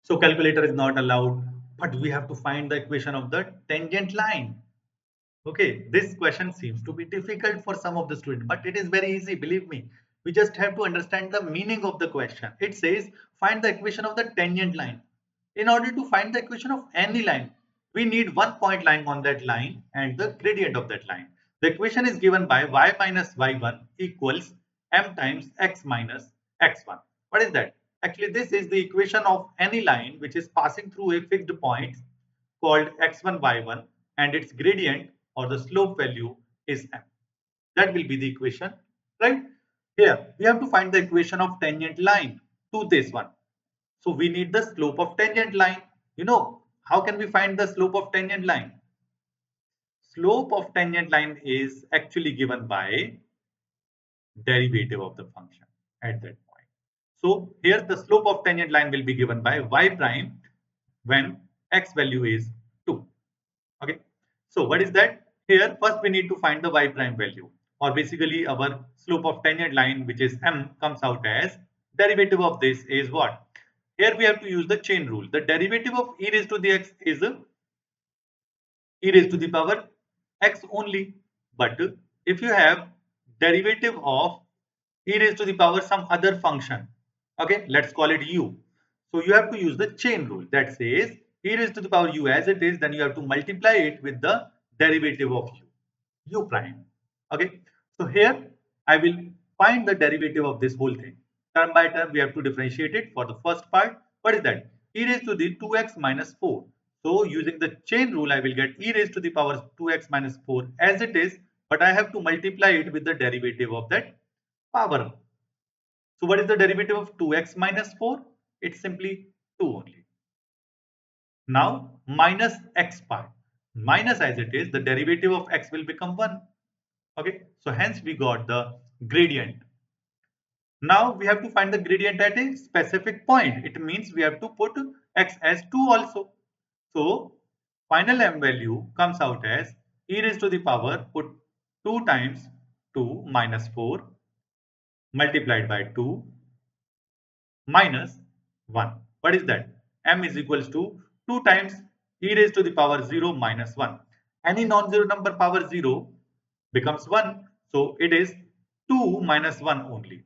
So calculator is not allowed, but we have to find the equation of the tangent line. Okay, this question seems to be difficult for some of the students, but it is very easy, believe me. We just have to understand the meaning of the question. It says find the equation of the tangent line. In order to find the equation of any line, we need one point lying on that line and the gradient of that line. The equation is given by y minus y1 equals m times x minus x1. What is that? Actually, this is the equation of any line which is passing through a fixed point called x1, y1, and its gradient or the slope value is m. That will be the equation, right? Here, we have to find the equation of tangent line to this one. So we need the slope of tangent line. How can we find the slope of tangent line? Slope of tangent line is actually given by derivative of the function at that point. So here the slope of tangent line will be given by y prime when x value is 2. Okay. So what is that? Here first we need to find the y prime value, or basically our slope of tangent line, which is m, comes out as derivative of this is what? Here we have to use the chain rule. The derivative of e raised to the x is e raised to the power x only. But if you have derivative of e raised to the power some other function, okay, let's call it u. So you have to use the chain rule that says e raised to the power u as it is, then you have to multiply it with the derivative of u prime. Okay, so here I will find the derivative of this whole thing. Term by term, we have to differentiate it. For the first part, what is that? E raised to the 2x minus 4. So using the chain rule, I will get e raised to the power 2x minus 4 as it is, but I have to multiply it with the derivative of that power. So what is the derivative of 2x minus 4? It's simply 2 only. Now minus x part. Minus as it is, the derivative of x will become 1. Okay, so hence we got the gradient. Now we have to find the gradient at a specific point. It means we have to put x as 2 also. So final m value comes out as e raised to the power, put 2 times 2 minus 4 multiplied by 2 minus 1. What is that? M is equals to 2 times e raised to the power 0 minus 1. Any non-zero number power 0 becomes 1. So it is 2 minus 1 only.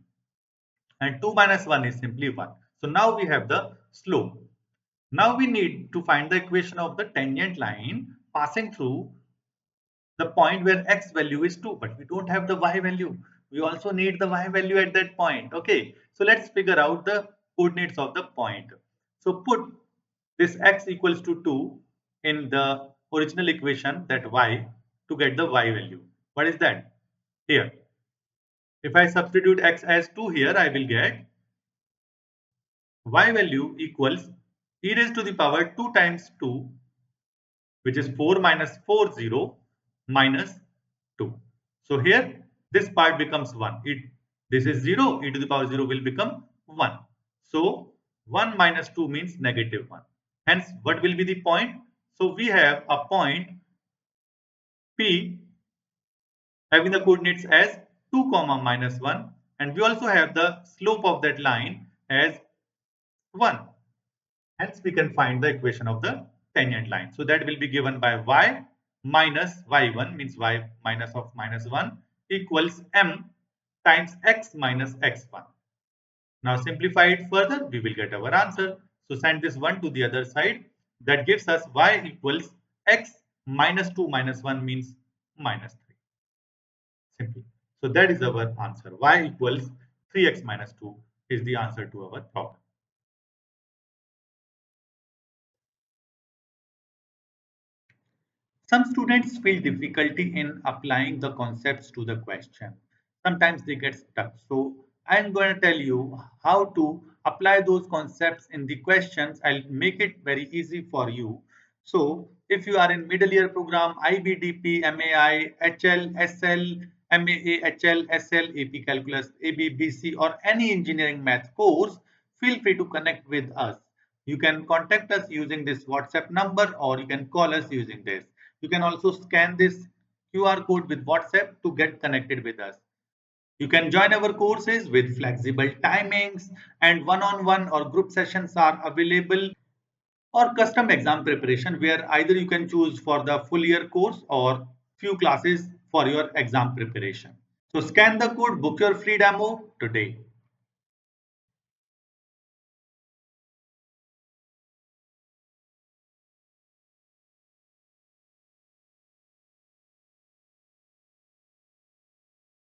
And 2 minus 1 is simply 1. So now we have the slope. Now we need to find the equation of the tangent line passing through the point where x value is 2, but we don't have the y value. We also need the y value at that point. Okay, so let's figure out the coordinates of the point. So put this x equals to 2 in the original equation, that y, to get the y value. What is that? Here, if I substitute x as 2 here, I will get y value equals e raised to the power 2 times 2, which is 4 minus 4, 0, minus 2. So here this part becomes 1. This is 0, e to the power 0 will become 1. So 1 minus 2 means negative 1. Hence, what will be the point? So we have a point P having the coordinates as 2 comma minus 1, and we also have the slope of that line as 1. Hence, we can find the equation of the tangent line. So that will be given by y minus y1, means y minus of minus 1, equals m times x minus x1. Now simplify it further, we will get our answer. So send this 1 to the other side. That gives us y equals x minus 2 minus 1 means minus 3. Simply. So that is our answer. Y equals 3x minus 2 is the answer to our problem. Some students feel difficulty in applying the concepts to the question. Sometimes they get stuck. So I'm going to tell you how to apply those concepts in the questions. I'll make it very easy for you. So if you are in middle year program, IBDP, MAI, HL, SL, MAA, HL, SL, AP Calculus, ABBC, or any engineering math course, feel free to connect with us. You can contact us using this WhatsApp number, or you can call us using this. You can also scan this QR code with WhatsApp to get connected with us. You can join our courses with flexible timings, and one-on-one or group sessions are available. or custom exam preparation, where either you can choose for the full year course or few classes for your exam preparation. So scan the code, book your free demo today.